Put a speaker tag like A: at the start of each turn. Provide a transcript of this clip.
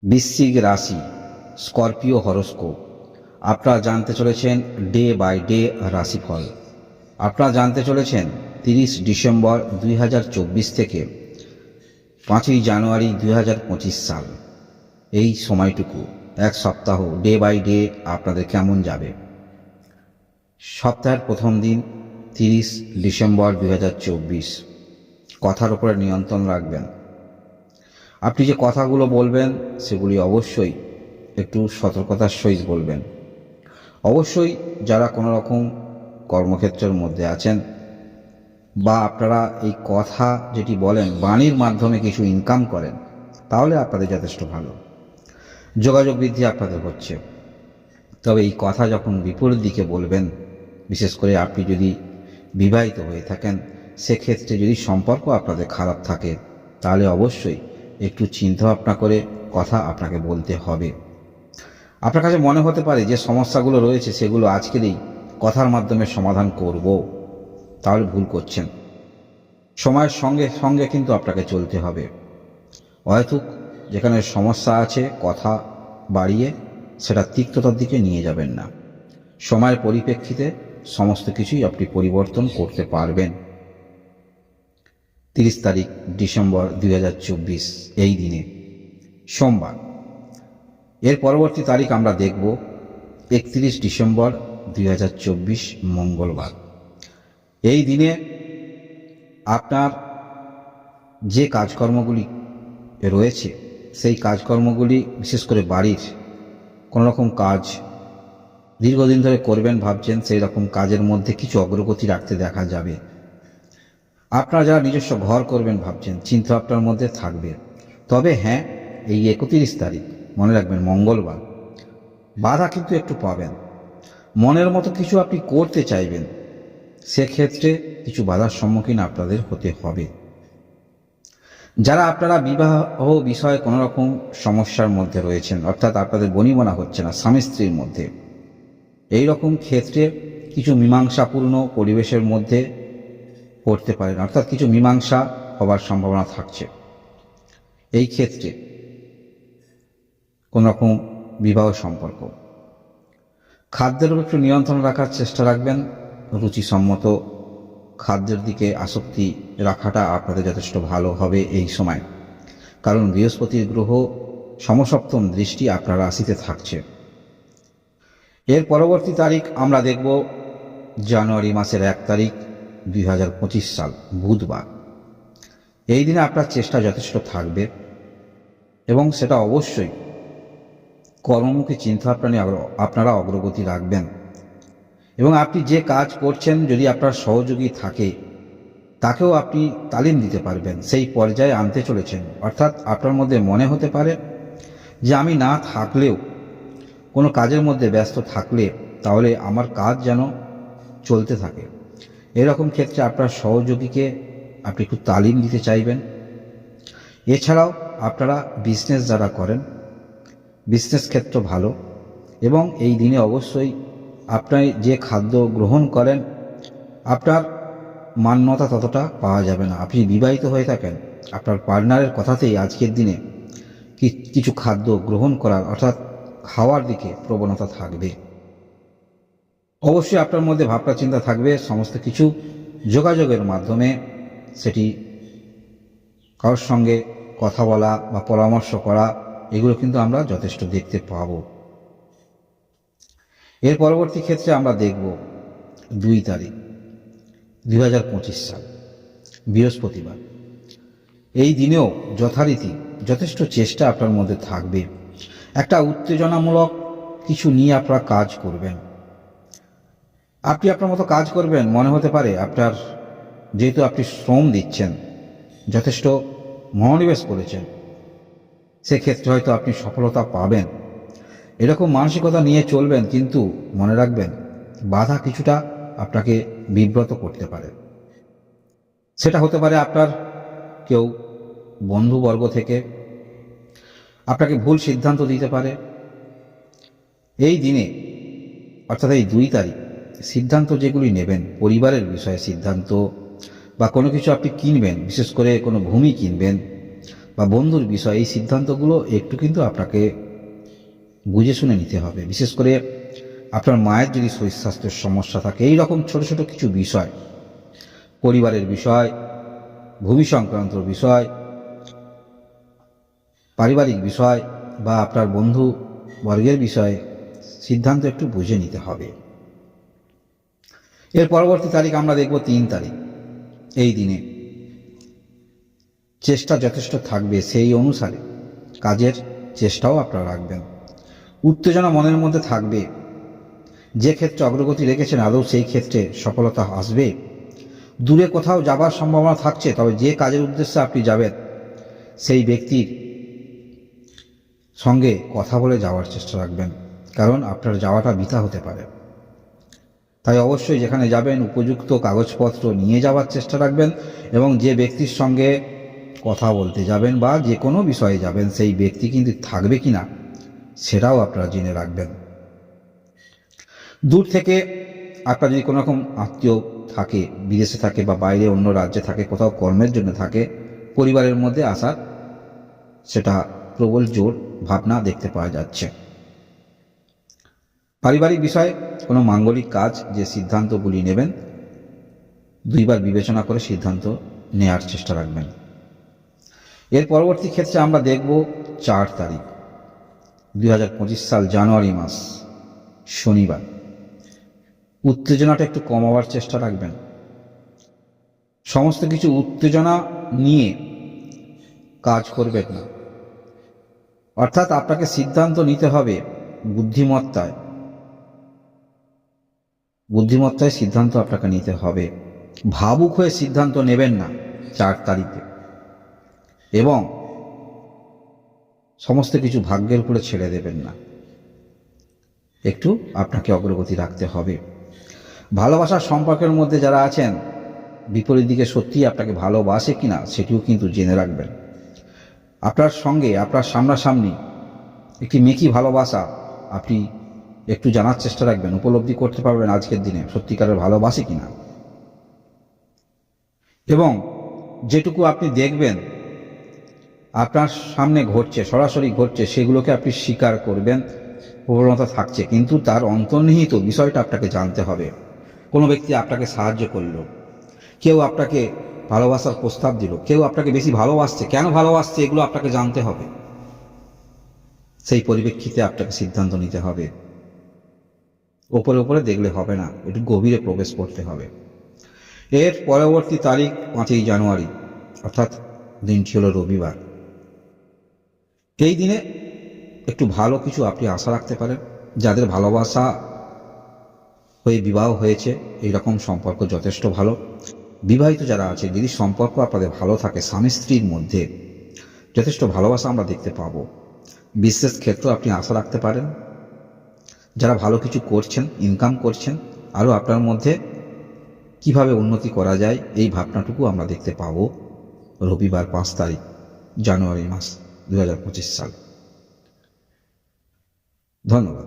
A: বৃশ্চিক রাশি, Scorpio horoscope. আপনারা জানতে চলেছেন ডে বাই ডে রাশিফল। আপনারা জানতে চলেছেন 30 ডিসেম্বর 2024 থেকে 5ই জানুয়ারি 2025 সাল। এই সময়টুকু এক সপ্তাহ ডে বাই ডে আপনাদের কেমন যাবে। সপ্তাহের প্রথম দিন 30 ডিসেম্বর 2024। কথার উপরে নিয়ন্ত্রণ রাখবেন। আপনি যে কথাগুলো বলবেন সেগুলি অবশ্যই একটু সতর্কতার সহিত বলবেন। অবশ্যই যারা কোনো রকম কর্মক্ষেত্রের মধ্যে আছেন বা আপনারা এই কথা যেটি বলেন বাণীর মাধ্যমে কিছু ইনকাম করেন, তাহলে আপনাদের যথেষ্ট ভালো, যোগাযোগ বৃদ্ধি আপনাদের হচ্ছে। তবে এই কথা যখন বিপরীত দিকে বলবেন, বিশেষ করে আপনি যদি বিবাহিত হয়ে থাকেন, সেক্ষেত্রে যদি সম্পর্ক আপনাদের খারাপ থাকে, তাহলে অবশ্যই একটু চিন্তাভাবনা করে কথা আপনাকে বলতে হবে। আপনার কাছে মনে হতে পারে যে সমস্যাগুলো রয়েছে সেগুলো আজকের এই কথার মাধ্যমে সমাধান করব, তাহলে ভুল করছেন। সময়ের সঙ্গে সঙ্গে কিন্তু আপনাকে চলতে হবে। অহেতুক যেখানে সমস্যা আছে কথা বাড়িয়ে সেটা তিক্ততার দিকে নিয়ে যাবেন না। সময়ের পরিপ্রেক্ষিতে সমস্ত কিছুই আপনি পরিবর্তন করতে পারবেন। 30 তারিখ ডিসেম্বর 2024 এই দিনে সোমবার। এর পরবর্তী তারিখ আমরা দেখব 31 ডিসেম্বর 2024 মঙ্গলবার। এই দিনে আপনার যে কাজকর্মগুলি রয়েছে সেই কাজকর্মগুলি, বিশেষ করে বাড়ির কোনো রকম কাজ দীর্ঘদিন ধরে করবেন ভাবছেন, সেই রকম কাজের মধ্যে কিছু অগ্রগতি রাখতে দেখা যাবে। আপনারা যারা নিজস্ব ঘর করবেন ভাবছেন, চিন্তা আপনার মধ্যে থাকবে। তবে হ্যাঁ, এই 31 তারিখ মনে রাখবেন মঙ্গলবার, বাধা কিন্তু একটু পাবেন। মনের মতো কিছু আপনি করতে চাইবেন, সেক্ষেত্রে কিছু বাধার সম্মুখীন আপনাদের হতে হবে। যারা আপনারা বিবাহ বিষয়ে কোনো রকম সমস্যার মধ্যে রয়েছেন, অর্থাৎ আপনাদের বনিবনা হচ্ছে না স্বামী স্ত্রীর মধ্যে, এই রকম ক্ষেত্রে কিছু মীমাংসাপূর্ণ পরিবেশের মধ্যে পড়তে পারেন, অর্থাৎ কিছু মীমাংসা হবার সম্ভাবনা থাকছে। এই ক্ষেত্রে কোন রকম বিবাহ সম্পর্ক, খাদ্যের উপর একটু নিয়ন্ত্রণ রাখার চেষ্টা রাখবেন। রুচিসম্মত খাদ্যের দিকে আসক্তি রাখাটা আপনাদের যথেষ্ট ভালো হবে এই সময়, কারণ বৃহস্পতির গ্রহ সমসপ্তম দৃষ্টি আপনার রাশিতে থাকছে। এর পরবর্তী তারিখ আমরা দেখব জানুয়ারি মাসের 1 তারিখ 2025 সাল বুধবার। এই দিনে আপনার চেষ্টা যথেষ্ট থাকবে এবং সেটা অবশ্যই কর্মমুখী চিন্তাভাবনা নিয়ে আপনারা অগ্রগতি রাখবেন। এবং আপনি যে কাজ করছেন, যদি আপনার সহযোগী থাকে তাকেও আপনি তালিম দিতে পারবেন, সেই পর্যায়ে আনতে চলেছেন। অর্থাৎ আপনার মধ্যে মনে হতে পারে যে আমি না থাকলেও, কোনো কাজের মধ্যে ব্যস্ত থাকলে তাহলে আমার কাজ যেন চলতে থাকে। এরকম ক্ষেত্রে আপনার সহযোগীকে আপনি একটু তালিম দিতে চাইবেন। এছাড়াও আপনারা বিজনেস যারা করেন, বিজনেস ক্ষেত্র ভালো। এবং এই দিনে অবশ্যই আপনি যে খাদ্য গ্রহণ করেন আপনার মান্যতা ততটা পাওয়া যাবে না। আপনি বিবাহিত হয়ে থাকেন, আপনার পার্টনারের কথাতেই আজকের দিনে কিছু খাদ্য গ্রহণ করার, অর্থাৎ খাওয়ার দিকে প্রবণতা থাকবে। অবশ্যই আপনার মধ্যে ভাবনা চিন্তা থাকবে, সমস্ত কিছু যোগাযোগের মাধ্যমে সেটি কারোর সঙ্গে কথা বলা বা পরামর্শ করা, এগুলো কিন্তু আমরা যথেষ্ট দেখতে পাব। এর পরবর্তী ক্ষেত্রে আমরা দেখব 2 তারিখ 2025 সাল বৃহস্পতিবার। এই দিনেও যথারীতি যথেষ্ট চেষ্টা আপনার মধ্যে থাকবে। একটা উত্তেজনামূলক কিছু নিয়ে আপনারা কাজ করবেন। আপনি আপনার মতো কাজ করবেন, মনে হতে পারে আপনার, যেহেতু আপনি শ্রম দিচ্ছেন, যথেষ্ট মনোনিবেশ করেছেন, সেক্ষেত্রে হয়তো আপনি সফলতা পাবেন। এরকম মানসিকতা নিয়ে চলবেন, কিন্তু মনে রাখবেন বাধা কিছুটা আপনাকে বিব্রত করতে পারে। সেটা হতে পারে আপনার কেউ বন্ধুবর্গ থেকে আপনাকে ভুল সিদ্ধান্ত দিতে পারে। এই দিনে অর্থাৎ এই 2 তারিখ সিদ্ধান্ত যেগুলি নেবেন, পরিবারের বিষয়ে সিদ্ধান্ত বা কোনো কিছু আপনি কিনবেন, বিশেষ করে কোনো ভূমি কিনবেন, বা বন্ধুর বিষয়, এই সিদ্ধান্তগুলো একটু কিন্তু আপনাকে বুঝে শুনে নিতে হবে। বিশেষ করে আপনার মায়ের যদি শরীর স্বাস্থ্যের সমস্যা থাকে, এই রকম ছোট ছোট কিছু বিষয়, পরিবারের বিষয়, ভূমি সংক্রান্ত বিষয়, পারিবারিক বিষয় বা আপনার বন্ধু বর্গের বিষয়ে সিদ্ধান্ত একটু বুঝে নিতে হবে। এর পরবর্তী তারিখ আমরা দেখব 3 তারিখ। এই দিনে চেষ্টা যথেষ্ট থাকবে, সেই অনুসারে কাজের চেষ্টাও আপনারা রাখবেন। উত্তেজনা মনের মধ্যে থাকবে, যে ক্ষেত্রে অগ্রগতি রেখেছেন আদৌ সেই ক্ষেত্রে সফলতা আসবে। দূরে কোথাও যাবার সম্ভাবনা থাকছে, তবে যে কাজের উদ্দেশ্যে আপনি যাবেন সেই ব্যক্তির সঙ্গে কথা বলে যাওয়ার চেষ্টা রাখবেন, কারণ আপনার যাওয়াটা বৃথা হতে পারে। তাই অবশ্যই যেখানে যাবেন উপযুক্ত কাগজপত্র নিয়ে যাওয়ার চেষ্টা রাখবেন, এবং যে ব্যক্তির সঙ্গে কথা বলতে যাবেন বা যে কোনো বিষয়ে যাবেন সেই ব্যক্তি কিন্তু থাকবে কিনা সেটাও আপনারা জেনে রাখবেন। দূর থেকে আপনার যদি কোনো রকম আত্মীয় থাকে, বিদেশে থাকে বা বাইরে অন্য রাজ্যে থাকে, কোথাও কর্মের জন্য থাকে, পরিবারের মধ্যে আসার সেটা প্রবল জোর ভাবনা দেখতে পাওয়া যাচ্ছে। পারিবারিক বিষয়ে কোনো মাঙ্গলিক কাজ যে সিদ্ধান্তগুলি নেবেন 2 বার বিবেচনা করে সিদ্ধান্ত নেওয়ার চেষ্টা রাখবেন। এর পরবর্তী ক্ষেত্রে আমরা দেখব 4 তারিখ 2025 সাল, জানুয়ারি মাস, শনিবার। উত্তেজনাটা একটু কমাবার চেষ্টা রাখবেন। সমস্ত কিছু উত্তেজনা নিয়ে কাজ করবেন না, অর্থাৎ আপনাকে সিদ্ধান্ত নিতে হবে বুদ্ধিমত্তায় সিদ্ধান্ত আপনাকে নিতে হবে। ভাবুক হয়ে সিদ্ধান্ত নেবেন না 4 তারিখে, এবং সমস্ত কিছু ভাগ্যের উপরে ছেড়ে দেবেন না। একটু আপনাকে অগ্রগতি রাখতে হবে। ভালোবাসার সম্পর্কের মধ্যে যারা আছেন, বিপরীত দিকে সত্যিই আপনাকে ভালোবাসে কিনা সেটিও কিন্তু জেনে রাখবেন। আপনার সঙ্গে আপনার সামনাসামনি একটি মেকি ভালোবাসা আপনি একটু জানার চেষ্টা রাখবেন, উপলব্ধি করতে পারবেন আজকের দিনে সত্যিকারের ভালোবাসে কিনা। এবং যেটুকু আপনি দেখবেন আপনার সামনে ঘটছে, সরাসরি ঘটছে, সেগুলোকে আপনি স্বীকার করবেন প্রবণতা থাকছে, কিন্তু তার অন্তর্নিহিত বিষয়টা আপনাকে জানতে হবে। কোনো ব্যক্তি আপনাকে সাহায্য করলো, কেউ আপনাকে ভালোবাসার প্রস্তাব দিল, কেউ আপনাকে বেশি ভালোবাসছে, কেন ভালোবাসছে এগুলো আপনাকে জানতে হবে। সেই পরিপ্রেক্ষিতে আপনাকে সিদ্ধান্ত নিতে হবে। ওপরে ওপরে দেখলে হবে না, একটু গভীরে প্রবেশ করতে হবে। এর পরবর্তী তারিখ 5ই জানুয়ারি, অর্থাৎ দিনটি হলো রবিবার। এই দিনে একটু ভালো কিছু আপনি আশা রাখতে পারেন। যাদের ভালোবাসা হয়ে বিবাহ হয়েছে, এই রকম সম্পর্ক যথেষ্ট ভালো। বিবাহিত যারা আছে, যদি সম্পর্ক আপনাদের ভালো থাকে, স্বামী স্ত্রীর মধ্যে যথেষ্ট ভালোবাসা আমরা দেখতে পাবো। বিশেষ ক্ষেত্র আপনি আশা রাখতে পারেন। যারা ভালো কিছু করছেন, ইনকাম করছেন, আরও আপনার মধ্যে কিভাবে উন্নতি করা যায় এই ভাবনাটুকু আমরা দেখতে পাবো রবিবার 5 তারিখ জানুয়ারি মাস 2025 সাল। ধন্যবাদ।